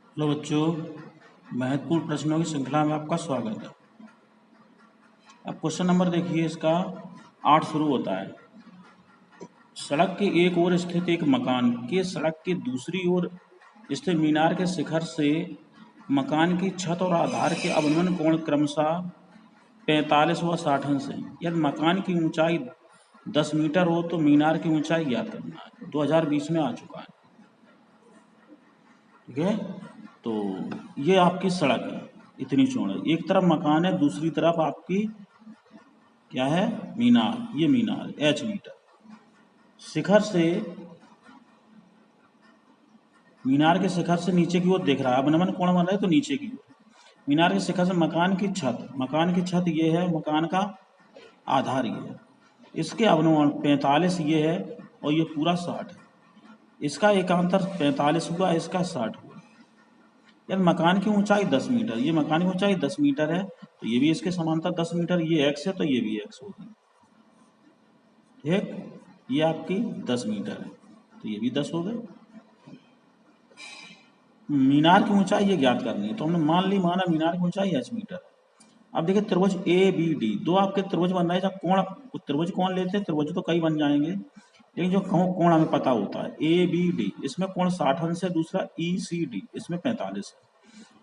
Hello बच्चों, महत्वपूर्ण प्रश्नों की श्रृंखला में आपका स्वागत है। अब क्वेश्चन नंबर देखिए, इसका 8 शुरू होता है। सड़क के एक ओर स्थित एक मकान के सड़क के दूसरी ओर स्थित मीनार के शिखर से मकान की छत और आधार के अवनमन कोण क्रमशः 45 व 60 अंश है। यदि मकान की ऊंचाई 10 मीटर हो तो मीनार की ऊंचाई ज्ञात करना है। 2020 में आ चुका है। ठीक है, तो ये आपकी सड़क है, इतनी चौड़ाई। एक तरफ मकान है, दूसरी तरफ आपकी क्या है, मीनार। ये मीनार h मीटर शिखर से, मीनार के शिखर से नीचे की ओर देख रहा है। अवनमन कोण बन रहा है तो नीचे की ओर। मीनार के शिखर से मकान की छत ये है, मकान का आधार ये है। इसके अवनमन 45 ये है और ये पूरा 60 है। इसका एकांतर 45 हुआ, इसका 60 हुआ। यार मकान की ऊंचाई 10 मीटर, ये मकान की ऊंचाई 10 मीटर है तो ये भी इसके समांतर 10 मीटर। ये x है तो ये भी x होगी। ठीक, ये आपकी 10 मीटर है तो ये भी 10 हो गए। मीनार की ऊंचाई ये ज्ञात करनी है तो हमने माना मीनार की ऊंचाई h मीटर। अब देखिए त्रिभुज ए बी डी, दो आपके त्रिभुज बन रहे हैं। जब कोण, त्रिभुज कौन लेते हैं, त्रिभुज तो कई बन जाएंगे लेकिन जो कोण हमें पता होता है ए बी डी, इसमें कोण 60 अंश है। दूसरा ई सी डी, इसमें 45 है।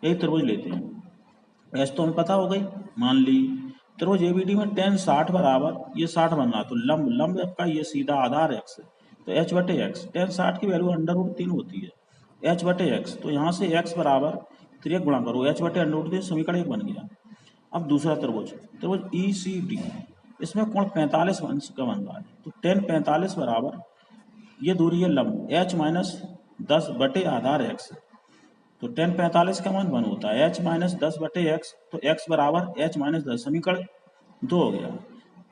यही त्रिभुज लेते हैं। एस तो हमें पता हो गई, मान ली। त्रिभुज एबीडी में tan 60 बराबर, ये 60 बन रहा है तो लंब लंब आपका ये सीधा आधार x है तो h बटे एक्स। tan 60 की वैल्यू √3 होती है, h बटे एक्स। तो यहाँ से x बराबर 3 गुणा करो, h बटे √3, समीकरण 1 बन गया। अब दूसरा त्रिभुज, त्रिभुज ई सी डी, इसमें कोण 45 अंश का बन रहा है तो tan 45 बराबर, ये दूरी है लंब, h माइनस 10 बटे आधार x है। तो tan 45 का मान 1 होता है, h माइनस 10 बटे एक्स। तो x बराबर h माइनस 10, समीकरण 2 हो गया।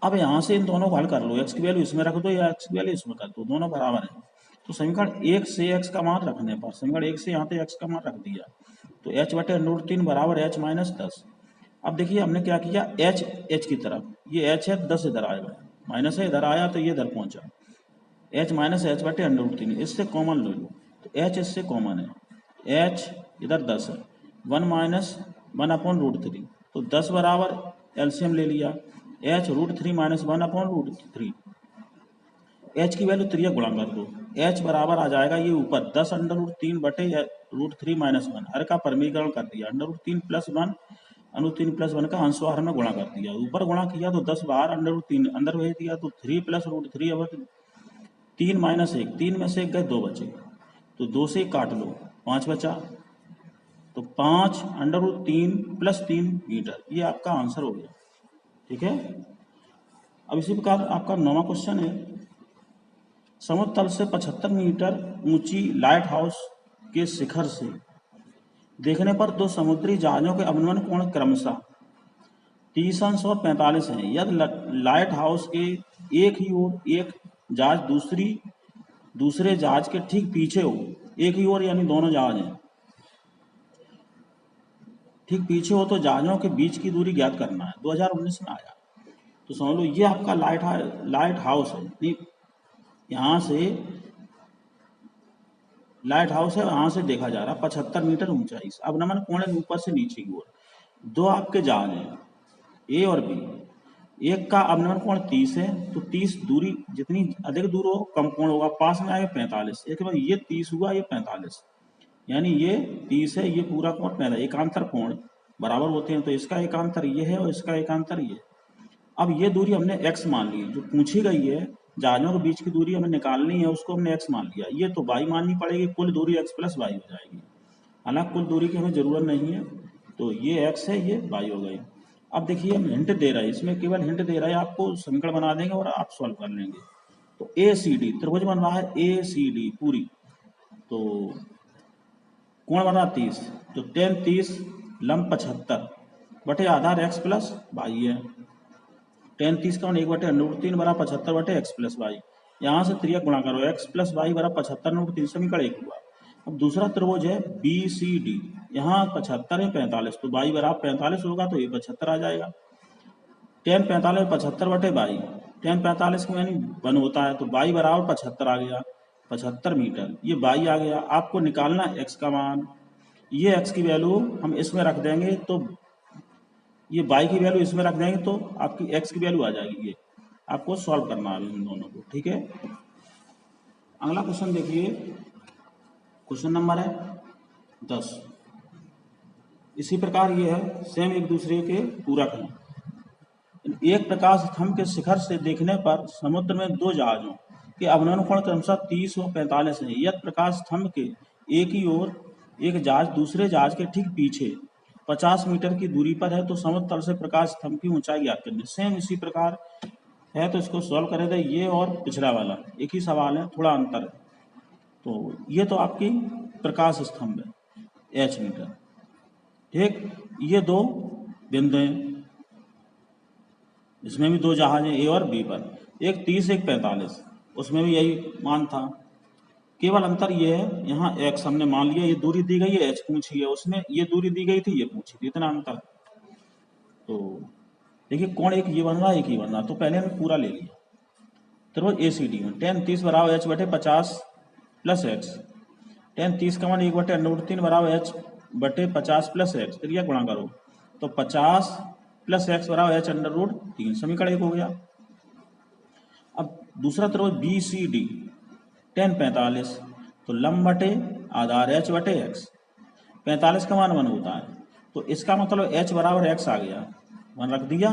अब यहाँ से इन दोनों को हल कर लो, x की वैल्यू इसमें रख दो या x की वैल्यू इसमें कर दो, दोनों बराबर है। तो समीकरण 1 से x का मान रखने पर, समीकरण 1 से यहाँ पे x का मान रख दिया तो h बटे √3 बराबर h माइनस 10। अब देखिए हमने क्या किया, h की तरफ, ये h है 10 इधर आएगा, माइनस है इधर आया तो ये इधर पहुंचा, h माइनस h बटे √3, इससे कॉमन ले लो तो h इससे कॉमन है। h इधर 10 है, 1 माइनस 1/√3 तो 10 बराबर एलसीएम ले लिया, h √3 माइनस 1/√3, h की वैल्यू 3 गुणा कर दो, h बराबर आ जाएगा ये ऊपर 10√3 बटे √3 माइनस 1, हर का परमीकरण कर दिया, √3 प्लस 1, √3 प्लस 1 का अंशवार में गुणा कर दिया। ऊपर गुणा किया तो 10 बाहर, √3 अंदर भेज दिया तो 3 प्लस √3, अब 3 माइनस 1, 3 में से 1 गए 2 बचे तो 2 से काट लो, 5 बचा तो 5 √3 प्लस 3 मीटर, ये आपका आंसर हो गया। ठीक है, अब इसी प्रकार आपका 9वां क्वेश्चन है। समुद्र तल से 75 मीटर ऊंची लाइट हाउस के शिखर से देखने पर दो समुद्री जहाजों के अवनमन कोण क्रमशः 30 अंश और 45 हैं। यदि लाइट हाउस के एक ही ओर एक जहाज दूसरे जहाज के ठीक पीछे हो, एक ही ओर यानी दोनों जहाज हैं, ठीक पीछे हो तो जहाजों के बीच की दूरी ज्ञात करना है। 2019 में आया तो समझ लो ये आपका लाइट हाउस है। यहाँ से लाइट हाउस है, यहाँ से देखा जा रहा 75 मीटर ऊंचाई से। अब नमन कोण है ऊपर से नीचे की ओर। दो आपके जहाज हैं ए और बी, एक का अवनमन कोण 30 है तो 30 दूरी जितनी अधिक दूर हो कम कोण होगा, पास में आए 45। एक बार ये 30 हुआ, ये 45, यानी ये 30 है, ये पूरा कोण 45, एकांतर कोण बराबर होते हैं तो इसका एकांतर ये है और इसका एकांतर ये। अब ये दूरी हमने x मान ली, जो पूछी गई है जहाजों के बीच की दूरी हमें निकालनी है, उसको हमने x मान लिया। ये तो y माननी पड़ेगी, कुल दूरी x प्लस y हो जाएगी। हालांकि कुल दूरी की हमें जरूरत नहीं है तो ये x है, ये y हो गई। अब देखिए हम हिंट दे रहे हैं, इसमें केवल हिंट दे रहे हैं, आपको समीकरण बना देंगे और आप सॉल्व कर लेंगे। तो ए सी डी त्रिभुज बन रहा है, ए सी डी पूरी, तो कोण बन रहा 30, तो tan 30 लंब 75 बटे आधार x प्लस y है। tan 30 का 1 बटे √3 बरा 75 बटे x प्लस वाई, यहाँ से 3 गुणा करो, x प्लस वाई बरा 75 √3, समीकरण 1 हुआ। अब दूसरा त्रिभुज है बी सी डी, यहाँ 75 है 45 तो y बराबर 45 होगा तो ये 75 आ जाएगा। tan 45 75 बटे y, tan 45 को यानी 1 होता है तो y बराबर 75 आ गया, 75 मीटर, ये y आ गया। आपको निकालना x का मान, ये x की वैल्यू हम इसमें रख देंगे तो ये y की वैल्यू इसमें रख देंगे तो आपकी x की वैल्यू आ जाएगी। ये आपको सॉल्व करना है इन दोनों को, ठीक है। अगला क्वेश्चन देखिए, क्वेश्चन नंबर है 10। इसी प्रकार ये है, सेम एक दूसरे के पूरक हैं। एक प्रकाश स्तंभ के शिखर से देखने पर समुद्र में दो जहाजों के अवनयन कोण क्रमशः 30 व 45 है। यदि प्रकाश स्तंभ के एक ही ओर एक जहाज दूसरे जहाज के ठीक पीछे 50 मीटर की दूरी पर है तो समुद्र तल से प्रकाश स्तंभ की ऊंचाई ज्ञात करनी। सेम इसी प्रकार है, तो इसको सॉल्व करें तो ये और पिछला वाला एक ही सवाल है, थोड़ा अंतर है। तो ये तो आपकी प्रकाश स्तंभ है h मीटर, ठीक। ये दो बिंदु हैं, इसमें भी दो जहाज हैं A और B पर, एक 30 एक 45, उसमें भी यही मान था। केवल अंतर ये है, यहाँ x हमने मान लिया, ये दूरी दी गई है, h पूछी है, उसमें ये दूरी दी गई थी, ये पूछी थी, इतना अंतर। तो देखिए कोण एक ये बन रहा है, एक ही बन रहा, तो पहले हमने पूरा ले लिया। त्रिभुज ACD में tan 30 बराबर h बटे 50 प्लस x, tan 30 का मान 1/√3 बराबर h बटे 50 प्लस x, फिर यह गुणा करो तो 50 प्लस x बराबर h√3, समीकरण 1 हो गया। अब दूसरा त्रिभुज BCD tan 45, तो लंब बटे आधार h बटे x, 45 का मान 1 होता है, तो इसका मतलब h बराबर x आ गया, 1 रख दिया,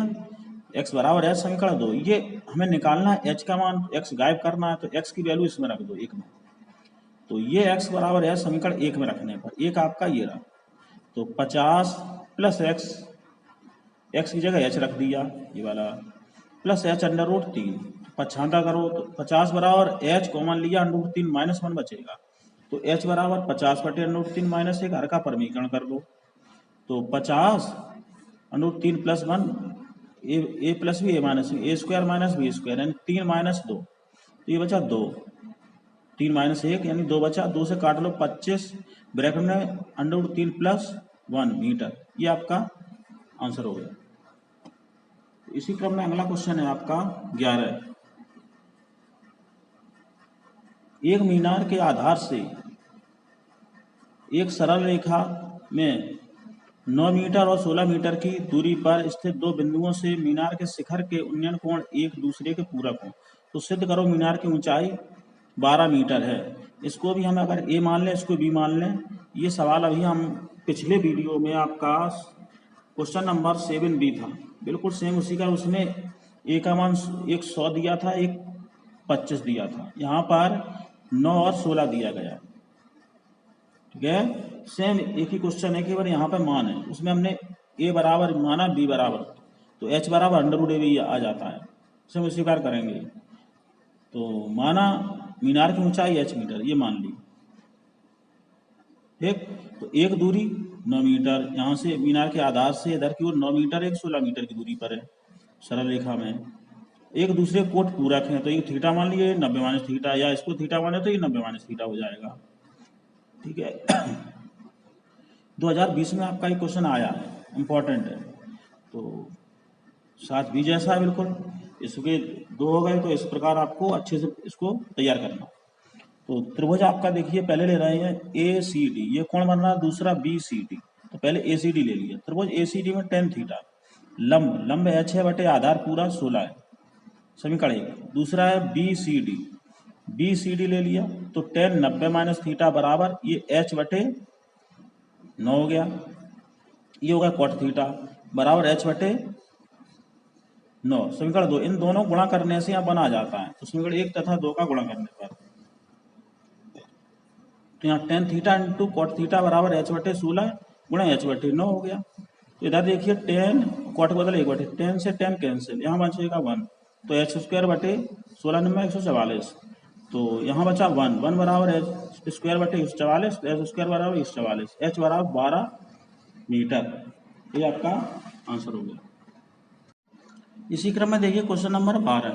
x बराबर h, समीकरण 2। ये हमें निकालना है h का मान, x गायब करना है, तो x की वैल्यू इसमें रख दो 1 में, तो ये x बराबर h समीकरण 1 में रखने पर एक आपका ये रहा, तो 50 प्लस x की जगह h रख दिया ये वाला, प्लस h√3, पछाता करो तो 50 बराबर h कॉमन लिया, √3 -1 बचेगा, तो h बराबर 50 बटे √3 माइनस 1, हर का परमीकरण कर लो, तो 50 √3 plus 1 a plus B a minus a square minus B square, यानी 3 माइनस 2, तो ये बचा 2, 3 माइनस 1 यानी 2 बचा, 2 से काट लो 25, ब्रैकेट में √3 प्लस 1 मीटर, ये आपका आंसर हो गया। इसी क्रम में अगला क्वेश्चन है आपका 11। एक मीनार के आधार से एक सरल रेखा में 9 मीटर और 16 मीटर की दूरी पर स्थित दो बिंदुओं से मीनार के शिखर के उन्नयन कोण एक दूसरे के पूरक हों, तो सिद्ध करो मीनार की ऊंचाई 12 मीटर है। इसको भी हम अगर A मान लें, इसको B मान लें। ये सवाल अभी हम पिछले वीडियो में आपका क्वेश्चन नंबर 7B था, बिल्कुल सेम उसी का, उसमें A का मान एक 100 दिया था, एक 25 दिया था, यहाँ पर 9 और 16 दिया गया, ठीक है। सेम एक ही क्वेश्चन है, केवल यहाँ पे मान है, उसमें हमने A बराबर माना, B बराबर, तो H बराबर √A आ जाता है, सेम उसी प्रकार करेंगे। तो माना मीनार की ऊंचाई h मीटर, ये मान ली, ठीक। तो एक दूरी 9 मीटर, यहाँ से मीनार के आधार से इधर की ओर 9 मीटर, एक 16 मीटर की दूरी पर है सरल रेखा में, एक दूसरे कोट पूरक हैं, तो ये थीटा मान लिए 90 माइनस थीटा, या इसको थीटा माने तो ये 90 माइनस थीटा हो जाएगा, ठीक है। 2020 में आपका ये क्वेश्चन आया है, इम्पोर्टेंट है, तो 7B जैसा है बिल्कुल, इसके 2 हो गए, तो इस प्रकार आपको अच्छे से इसको तैयार करना। तो त्रिभुज आपका देखिए पहले ले रहे हैं ACD, ये कौन बन रहा है, दूसरा BCD, तो पहले ACD ले लिया। त्रिभुज ACD में tan थीटा, लंब h है बटे आधार पूरा 16 है, समीकरण 1। दूसरा है BCD ले लिया, तो tan 90 माइनस थीटा बराबर ये h बटे 9 हो गया, ये होगा cot थीटा बराबर h बटे 9, समीकरण 2। इन दोनों गुणा करने से यहाँ बना जाता है, तो समीकरण 1 तथा 2 का गुणा करने पर, तो यहाँ tan theta into cot theta बराबर h बटे 16 गुणा h बटे 9 हो गया। तो इधर देखिए tan कॉट बदल 1 बटे, tan से tan कैंसिल, यहाँ बचेगा 1, तो h स्क्वायर बटे 16 नंबर 144, तो यहाँ बचा 1 बराबर h स्क्वायर बटे 144, h स्क्वायर बराबर 144, h बराबर 12 मीटर, ये आपका आंसर हो गया। इसी क्रम में देखिए क्वेश्चन नंबर 12।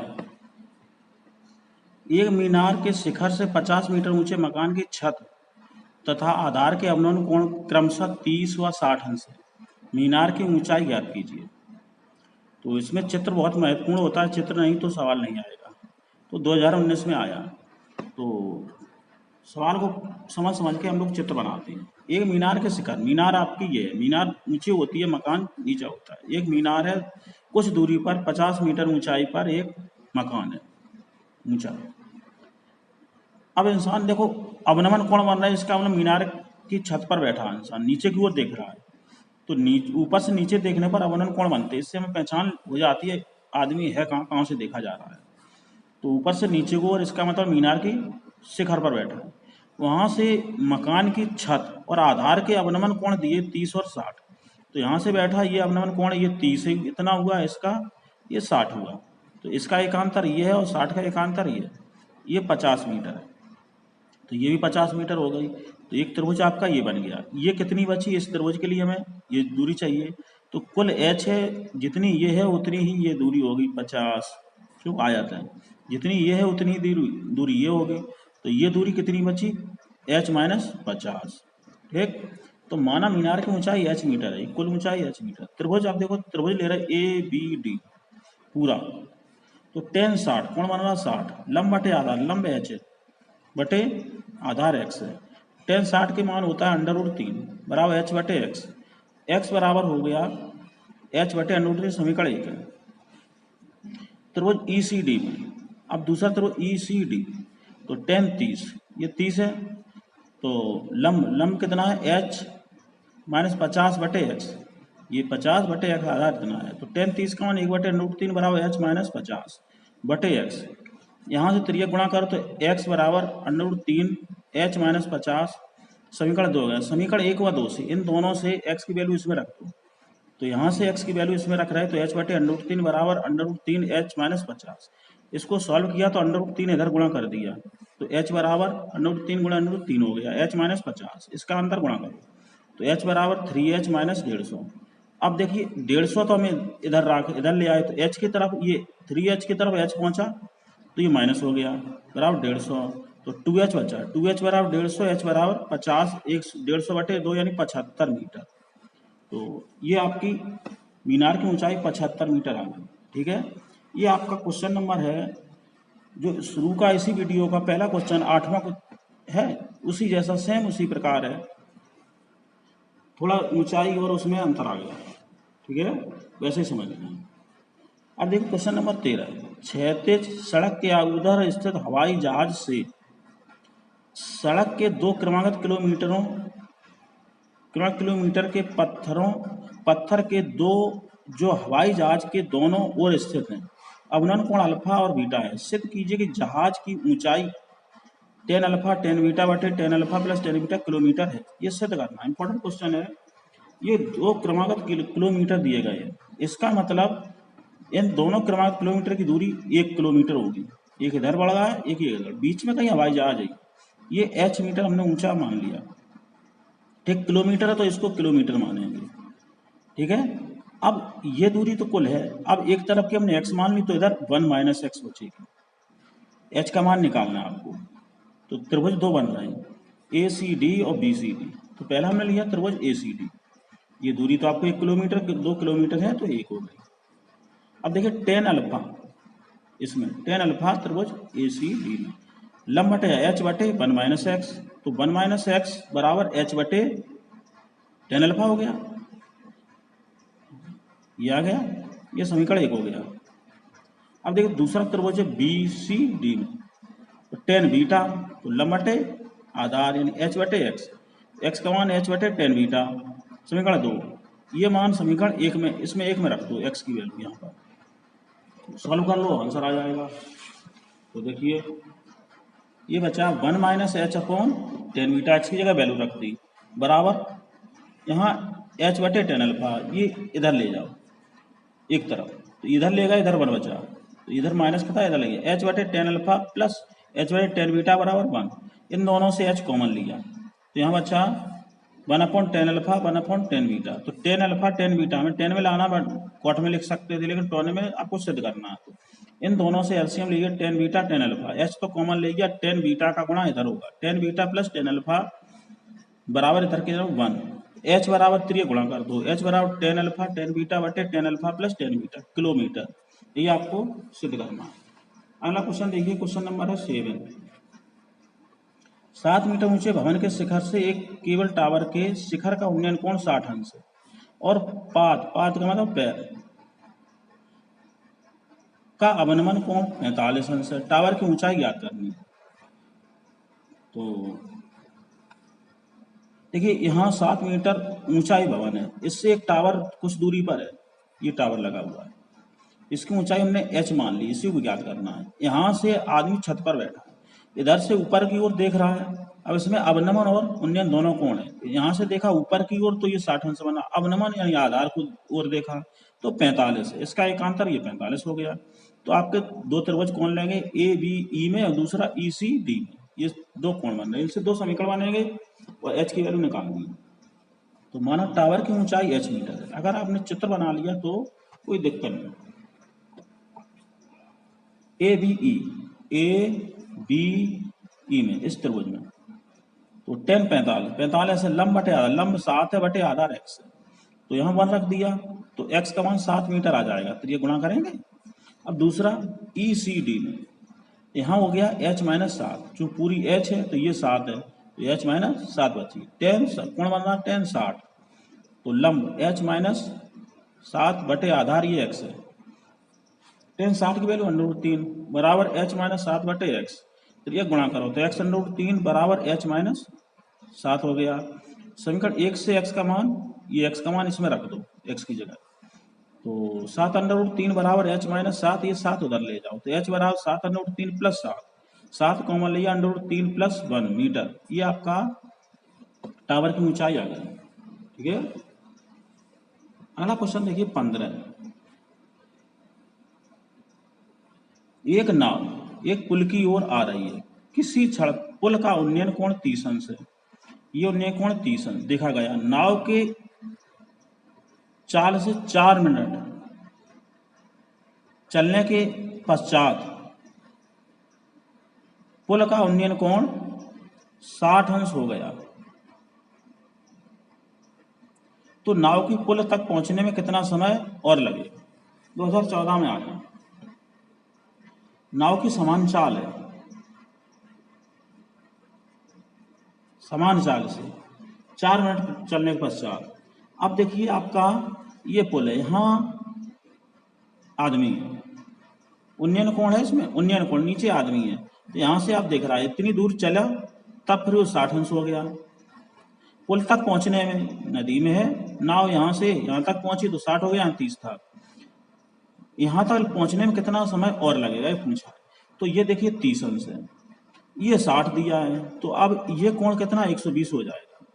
एक मीनार के शिखर से 50 मीटर ऊंचे मकान की छत तथा आधार के अवनयन कोण क्रमशः 30 व 60 अंश है, मीनार की ऊंचाई ज्ञात कीजिए। तो इसमें चित्र बहुत महत्वपूर्ण होता है, चित्र नहीं तो सवाल नहीं आएगा। तो 2019 में आया, तो सवाल को समझ के हम लोग चित्र बनाते हैं। एक मीनार के शिखर, मीनार आपकी ये है, मीनार ऊंची होती है, मकान नीचा होता है। एक मीनार है, कुछ दूरी पर 50 मीटर ऊंचाई पर एक मकान है ऊंचा। अब इंसान देखो अवनमन कोण बन रहा है, इसका मतलब मीनार की छत पर बैठा है इंसान, नीचे की ओर देख रहा है, तो ऊपर से नीचे देखने पर अवनमन कोण बनते हैं। इससे हमें पहचान हो जाती है आदमी है कहाँ, कहाँ से देखा जा रहा है। तो ऊपर से नीचे को, और इसका मतलब मीनार की शिखर पर बैठा है। वहाँ से मकान की छत और आधार के अवनमन कोण दिए 30 और 60। तो यहाँ से बैठा ये अवनमन कोण ये 30 इतना हुआ, इसका ये 60 हुआ। तो इसका एकांतर ये है और 60 का एकांतर ये 50 मीटर है। तो ये भी 50 मीटर हो गई। तो एक त्रिभुज आपका ये बन गया। ये कितनी बची इस त्रिभुज के लिए, हमें ये दूरी चाहिए। तो कुल एच है, जितनी ये है उतनी ही ये दूरी होगी 50, क्यों आ जाता है, जितनी ये है उतनी ही दूरी ये होगी। तो ये दूरी कितनी बची, एच माइनस 50। ठीक, तो माना मीनार की ऊंचाई एच मीटर है, कुल ऊंचाई एच मीटर। त्रिभुज आप देखो, त्रिभुज ले रहा है ए बी डी पूरा, तो टेन 60 कौन बन रहा 60, लंब बटे आधार, लंब एच है बटे आधार एक्स है। टेन 60 के मान होता है √3 बराबर एच बटे एक्स। एक्स बराबर हो गया एच बटे √3, समीकरण 1 है। त्रिभुज ई सी डी में, अब दूसरा त्रिभुज ई सी डी, तो टेन 30, ये 30 है, तो लंब कितना है एच माइनस 50 बटे एक्स, ये 50 बटे एक्स आधार कितना है, तो टेन 30 का मान 1 बटे √3 बराबर एच माइनस 50 बटे एक्स। यहाँ से त्रिज्या गुणा करो तो x बराबर √3 एच माइनस 50, समीकरण 2 हो गया। समीकरण 1 व 2 से इन दोनों से x की वैल्यू इसमें रख दो, तो यहाँ से x की वैल्यू इसमें रख रहे हैं, तो h बटे √3 बराबर √3 एच माइनस 50। इसको सॉल्व किया तो √3 इधर गुणा कर दिया, तो h बराबर √3 गुणा √3 हो गया h माइनस 50। इसका अंतर गुणा करो तो h बराबर 3h माइनस 150। अब देखिए 150 तो हमें इधर ले आए, तो h की तरफ ये 3h की तरफ h पहुंचा, तो ये माइनस हो गया बराबर 150, तो 2h बचा, 2h बराबर 150, h बराबर 50, 150 बटे 2 यानी 75 मीटर। तो ये आपकी मीनार की ऊंचाई 75 मीटर आ गई। ठीक है, ये आपका क्वेश्चन नंबर है जो शुरू का इसी वीडियो का पहला क्वेश्चन 8वां है, उसी जैसा सेम उसी प्रकार है, थोड़ा ऊंचाई और उसमें अंतर आ गया। ठीक है, वैसे ही समझ लेना। अब देखिए क्वेश्चन नंबर 13, क्षैतिज सड़क के उधर स्थित हवाई जहाज से सड़क के 2 क्रमागत किलोमीटर के पत्थर के 2 जो हवाई जहाज के दोनों ओर स्थित हैं, अवनमन कोण अल्फा और बीटा है। सिद्ध कीजिए कि जहाज की ऊंचाई टेन अल्फा टेन बीटा बटे tan alpha plus tan beta kilometre है। ये सिद्ध करना इंपॉर्टेंट क्वेश्चन है। ये 2 क्रमागत किलोमीटर दिए गए हैं, इसका मतलब इन दोनों क्रमागत किलोमीटर की दूरी 1 किलोमीटर होगी। एक इधर बढ़ रहा है, एक इधर, बीच में कहीं हवाई जहाज है। ये h मीटर हमने ऊंचा मान लिया, ठीक, किलोमीटर है तो इसको किलोमीटर मानेंगे। ठीक है, अब ये दूरी तो कुल है, अब एक तरफ की हमने x मान ली, तो इधर 1 माइनस एक्स बचेगी। h का मान निकालना है आपको। तो त्रिभुज 2 बन रहे हैं, ए सी डी और बी सी डी। तो पहला हमने लिया त्रिभुज ए सी डी, ये दूरी तो आपको 1 किलोमीटर, 2 किलोमीटर है तो 1 हो गई। अब देखिए टेन अल्फा, इसमें टेन अल्फा त्रिभुज ए सी डी में लंब बटे एच बटे 1 माइनस एक्स, तो 1 माइनस एक्स बराबर एच बटे टेन अल्फा हो गया, ये आ गया, ये समीकरण 1 हो गया। अब देखिए दूसरा त्रिभुज है बी सी डी में, तो टेन बीटा, तो लंब बटे आधार यानी एच बटे एक्स, एक्स का मान एच बटे टेन बीटा, समीकरण 2। ये मान समीकरण 1 में, इसमें 1 में रख दो एक्स की वैल्यू, यहाँ पर सॉल्व कर लो, आंसर आ जाएगा। तो देखिए ये बचा 1 minus H upon tan beta, x की जगह वैल्यू रख दी, बराबर यहाँ एच बटे टेन अल्फा, ये इधर ले जाओ एक तरफ, तो इधर लेगा, इधर 1 बचा, तो इधर माइनस पता है, इधर लेंगे एच बटे टेन अल्फा प्लस एच बटे टेन बीटा बराबर 1। इन दोनों से एच कॉमन लिया, तो यहाँ बचा 1 upon tan alpha 1 upon tan beta. तो टेन अल्फा टेन बीटा में 10 में लाना, क्वार्टर में लिख सकते थे, लेकिन टोन में आपको सिद्ध करना है। तो इन दोनों से एलसीएम लीजिए, tan beta tan alpha, H तो कॉमन ले गया, टेन बीटा का गुणा इधर होगा, tan beta plus tan alpha बराबर इधर की तरफ 1, एच बराबर 3 गुणा कर दो, एच बराबर टेन अल्फा टेन बीटा बटे tan alpha plus tan beta kilometre, ये आपको सिद्ध करना है। अगला क्वेश्चन देखिए, क्वेश्चन नंबर है 7। 7 मीटर ऊंचे भवन के शिखर से एक केबल टावर के शिखर का उन्नयन कोण 60 अंश है और पाद पाद का मतलब पैर का अवनमन कोण 45 अंश है। टावर की ऊंचाई ज्ञात करनी है। तो देखिए यहाँ 7 मीटर ऊंचाई भवन है, इससे एक टावर कुछ दूरी पर है, ये टावर लगा हुआ है, इसकी ऊंचाई हमने h मान ली, इसी को ज्ञात करना है। यहाँ से आदमी छत पर बैठा है, इधर से ऊपर की ओर देख रहा है। अब इसमें अवनमन और उन्नयन दोनों कोण है। यहाँ से देखा ऊपर की ओर तो ये 60 अंश बना, अवनमन यानी आधार को ओर देखा तो 45 है, इसका एकांतर ये 45 हो गया। तो आपके दो त्रिभुज कौन लेंगे, ए बी ई में और दूसरा ई सी डी में, ये दो कोण बन रहे हैं, इनसे दो समीकरण बनेंगे और एच की वैल्यू निकाल दी। तो माना टावर की ऊंचाई h मीटर है। अगर आपने चित्र बना लिया तो कोई दिक्कत नहीं। ए बी ई में इस त्रिभुज में तो 10 45 है, लंब बटे आधार, लंब 7 है बटे आधार x है, तो यहाँ 1 रख दिया तो x का मान 7 मीटर आ जाएगा, तो ये गुणा करेंगे। अब दूसरा ई सी डी में यहाँ हो गया h माइनस 7, जो पूरी h है तो ये 7 है, तो h माइनस 7 बची, 10 कोण बन रहा 10 60, तो लंब h माइनस 7 बटे आधार ये x है, 10 60 की वैल्यू √3 बराबर h माइनस 7 बटे x, तो ये गुणा करो तो x √3 बराबर h माइनस 7 हो गया। समीकरण 1 से x का मान, ये x का मान इसमें रख दो x की जगह, तो 7 √3 बराबर h माइनस 7, ये 7 उधर ले जाओ तो h बराबर 7 √3 प्लस 7 कॉमन लिया √3 प्लस 1 मीटर, ये आपका टावर की ऊंचाई आ गई। ठीक है, अगला क्वेश्चन देखिए 15। एक नाव एक पुल की ओर आ रही है, किसी क्षण पुल का उन्नयन कोण 30 अंश है, ये उन्नयन कोण 30 अंश देखा गया। नाव के चाल से 4 मिनट चलने के पश्चात पुल का उन्नयन कोण 60 अंश हो गया, तो नाव की पुल तक पहुंचने में कितना समय और लगे। 2014 में आया, नाव की समान चाल है, समान चाल से 4 मिनट चलने के पश्चात, अब देखिए आपका ये पुल है, यहाँ आदमी है, उन्नयन कोण है इसमें, उन्नयन कोण नीचे आदमी है, तो यहाँ से आप देख रहा है इतनी दूर चला तब फिर वो 60 अंश हो गया। पुल तक पहुंचने में, नदी में है नाव, यहाँ से यहाँ तक पहुंची तो 60 हो गया, 30 था, यहाँ तक पहुंचने में कितना समय और लगेगा ये पूछा, तो ये देखिए 30 अंश है, ये 60 दिया है, तो अब ये कोण कितना 120 हो जाएगा।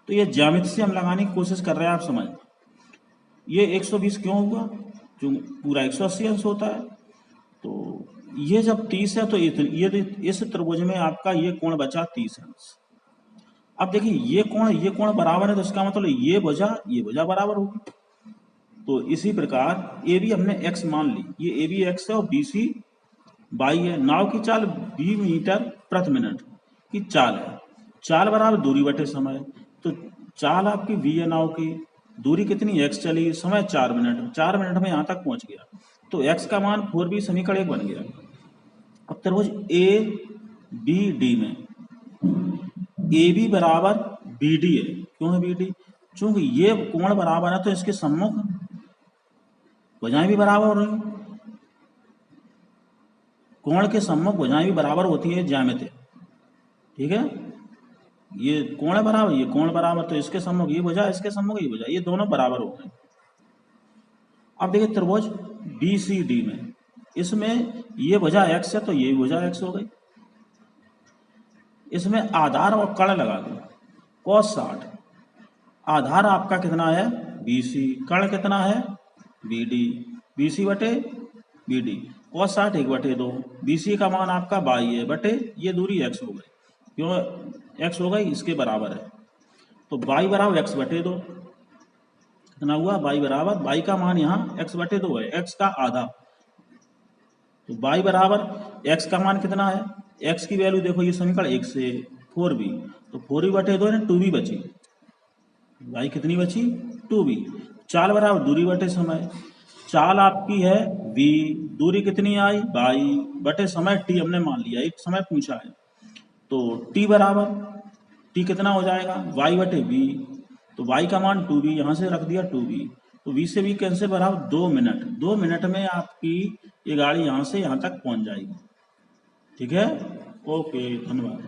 तो ये ज्यामिति से हम लगाने की कोशिश कर रहे हैं, आप समझ, ये 120 क्यों हुआ, जो पूरा 180 अंश होता है, तो ये जब 30 है तो ये इस त्रिभुज में आपका ये कोण बचा 30 अंश। अब देखिए ये कोण बराबर है, तो इसका मतलब ये भुजा बराबर होगी। तो इसी प्रकार ए बी हमने x मान ली, ये ए बी x है और बी सी y है। नाव की चाल 20 मीटर प्रति मिनट की चाल है, चाल बराबर दूरी बटे समय, तो चाल आपकी v है, नाव की दूरी कितनी x चली, समय 4 मिनट, 4 मिनट में यहाँ तक पहुंच गया, तो x का मान 4b समीकरण 1 बन गया। अब त्रिभुज ए बी डी में ए बी बराबर बी डी है, क्यों है बी डी, चूंकि ये कोण बराबर है तो इसके सम्मुख भुजाएं भी बराबर हो रही, कोण के सम्मुख भुजाएं भी बराबर होती है ज्यामिति। ठीक है, ये कोण है बराबर, ये कोण बराबर, तो इसके सम्मुख ये भुजा, इसके सम्मुख ये भुजा, ये दोनों बराबर हो गए। अब देखिए त्रिभुज बी सी डी में, इसमें ये भुजा x है तो ये भुजा x हो गई, इसमें आधार और कर्ण लगा दो, cos 60, आधार आपका कितना है BC, कर्ण कितना है BD, BC बटे BD, cos 60 1/2, BC का मान आपका y है बटे ये दूरी x हो गई, क्यों x हो गई, इसके बराबर है, तो y बराबर x बटे 2, कितना हुआ y बराबर, y का मान यहाँ x बटे 2 है, x का आधा, तो y बराबर x का मान कितना है, x की वैल्यू देखो, ये समीकरण 1 से 4b, तो 4b बटे 2 है ना, 2b बची, y कितनी बची 2b, चाल बराबर दूरी बटे समय, चाल आपकी है v, दूरी कितनी आई y बटे समय t हमने मान लिया, एक समय पूछा है, तो टी बराबर टी कितना हो जाएगा वाई बटे बी, तो वाई का मान 2b, यहाँ से रख दिया 2b, तो v से v कैंसिल बराबर 2 मिनट, 2 मिनट में आपकी ये गाड़ी यहाँ से यहाँ तक पहुँच जाएगी। ठीक है, ओके, धन्यवाद।